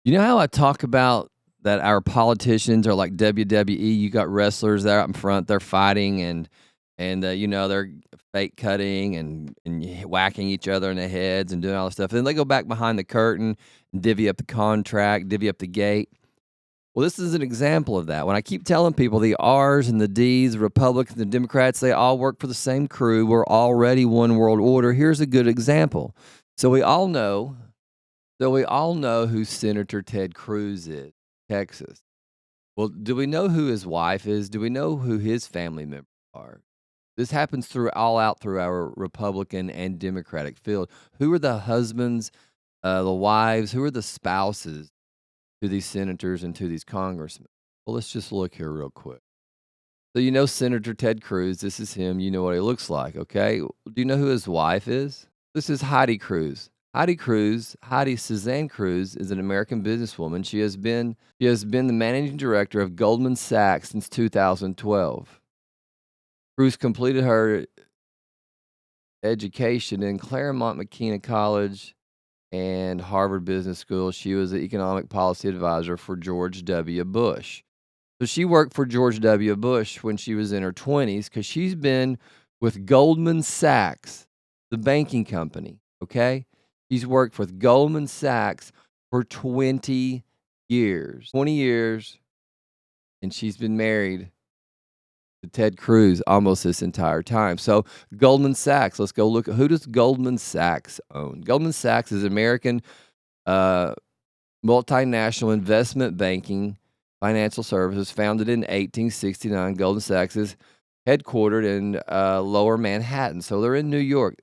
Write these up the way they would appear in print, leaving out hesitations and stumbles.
You know how I talk about that our politicians are like WWE? You got wrestlers there out in front, they're fighting and they're fake cutting and whacking each other in the heads and doing all this stuff. Then they go back behind the curtain and divvy up the contract, divvy up the gate. Well, this is an example of that. When I keep telling people the R's and the D's, the Republicans, the Democrats, they all work for the same crew. We're already one world order. Here's a good example. So we all know who Senator Ted Cruz is, Texas. Well, do we know who his wife is? Do we know who his family members are? This happens through our Republican and Democratic field. Who are the husbands, the wives? Who are the spouses to these senators and to these congressmen? Well, let's just look here real quick. So you know Senator Ted Cruz. This is him. You know what he looks like, okay? Do you know who his wife is? This is Heidi Cruz. Heidi Suzanne Cruz is an American businesswoman. She has been the managing director of Goldman Sachs since 2012. Cruz completed her education in Claremont McKenna College and Harvard Business School. She was the economic policy advisor for George W. Bush. So she worked for George W. Bush when she was in her 20s because she's been with Goldman Sachs, the banking company, okay? She's worked with Goldman Sachs for 20 years. 20 years, and she's been married to Ted Cruz almost this entire time. So Goldman Sachs, let's go look at who does Goldman Sachs own? Goldman Sachs is American uh, multinational investment banking financial services founded in 1869. Goldman Sachs is headquartered in Lower Manhattan. So they're in New York.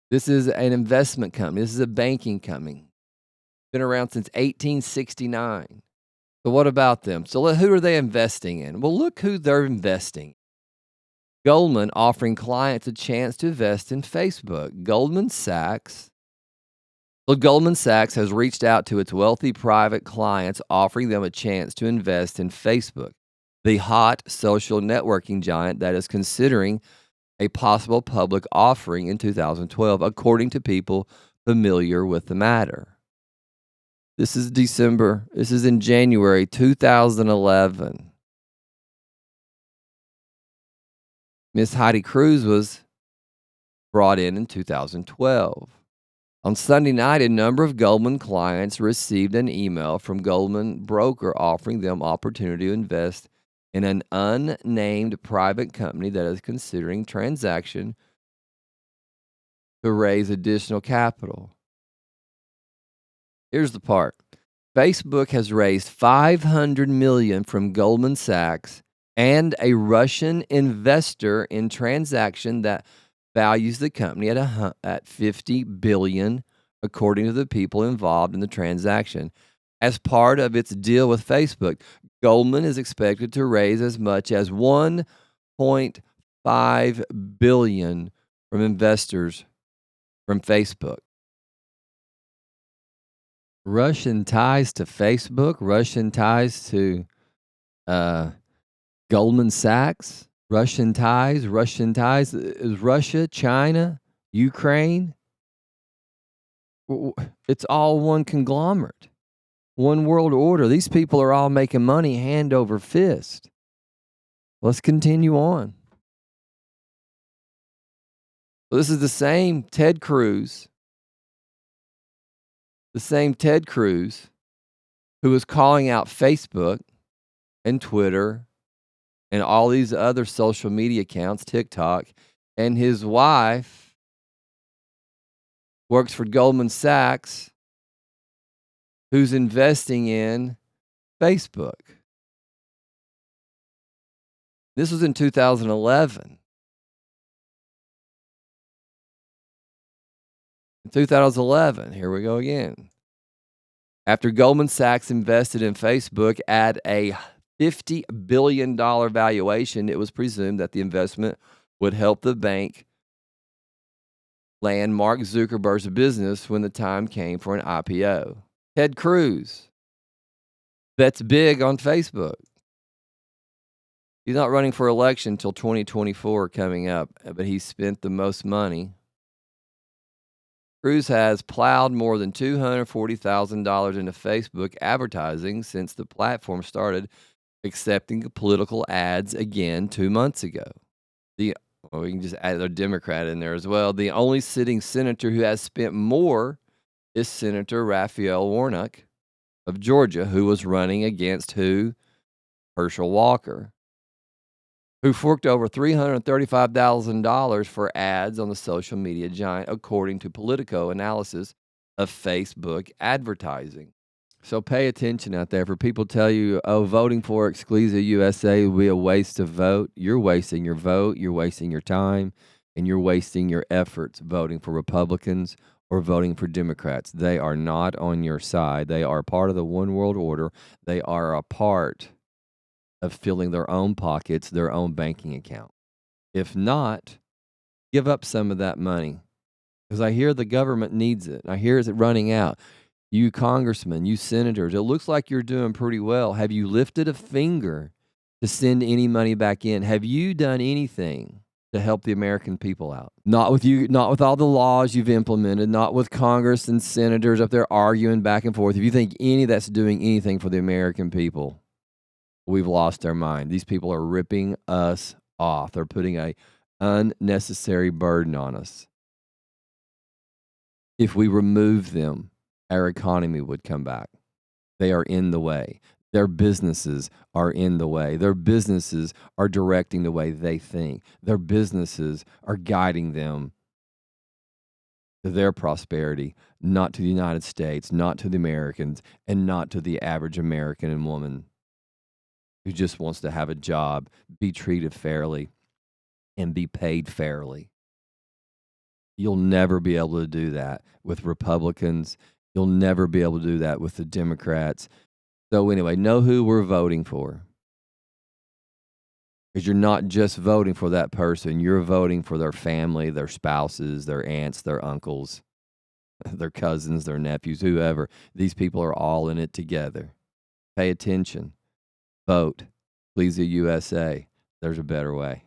This is an investment company. This is a banking company. Been around since 1869. So what about them? So who are they investing in? Well, look who they're investing. Goldman offering clients a chance to invest in Facebook. Goldman Sachs has reached out to its wealthy private clients, offering them a chance to invest in Facebook, the hot social networking giant that is considering a possible public offering in 2012, according to people familiar with the matter. This is in January 2011. Miss Heidi Cruz was brought in 2012. On Sunday night, a number of Goldman clients received an email from Goldman broker offering them opportunity to invest in an unnamed private company that is considering transaction to raise additional capital. Here's the part. Facebook has raised $500 million from Goldman Sachs and a Russian investor in transaction that values the company at $50 billion, according to the people involved in the transaction. As part of its deal with Facebook, Goldman is expected to raise as much as $1.5 billion from investors from Facebook. Russian ties to Facebook, Russian ties to Goldman Sachs, Russian ties, is Russia, China, Ukraine. It's all one conglomerate, one world order. These people are all making money hand over fist. Let's continue on. So this is the same Ted Cruz who was calling out Facebook and Twitter and all these other social media accounts, TikTok, and his wife works for Goldman Sachs, who's investing in Facebook. This was in 2011. In 2011, here we go again. After Goldman Sachs invested in Facebook at a $50 billion valuation, it was presumed that the investment would help the bank land Mark Zuckerberg's business when the time came for an IPO. Ted Cruz bets big on Facebook. He's not running for election until 2024 coming up, but he spent the most money. Cruz has plowed more than $240,000 into Facebook advertising since the platform started accepting political ads again 2 months ago. The well, we can just add a Democrat in there as well. The only sitting senator who has spent more is Senator Raphael Warnock of Georgia, who was running against who? Herschel Walker, who forked over $335,000 for ads on the social media giant, according to Politico analysis of Facebook advertising. So pay attention out there. For people tell you, oh, voting for EcclesiaUSA will be a waste of vote, you're wasting your vote, you're wasting your time, and you're wasting your efforts voting for Republicans or voting for Democrats. They are not on your side. They are part of the one world order. They are a part of filling their own pockets, their own banking account. If not, give up some of that money, because I hear the government needs it. I hear it's running out. You congressmen, you senators, it looks like you're doing pretty well. Have you lifted a finger to send any money back in? Have you done anything to help the American people out? Not with you, not with all the laws you've implemented, not with Congress and senators up there arguing back and forth. If you think any of that's doing anything for the American people, we've lost our mind. These people are ripping us off. They're putting a unnecessary burden on us. If we remove them, our economy would come back. They are in the way. Their businesses are in the way. Their businesses are directing the way they think. Their businesses are guiding them to their prosperity, not to the United States, not to the Americans, and not to the average American and woman who just wants to have a job, be treated fairly, and be paid fairly. You'll never be able to do that with Republicans. You'll never be able to do that with the Democrats. So anyway, know who we're voting for. Because you're not just voting for that person. You're voting for their family, their spouses, their aunts, their uncles, their cousins, their nephews, whoever. These people are all in it together. Pay attention. Vote. EcclesiaUSA. There's a better way.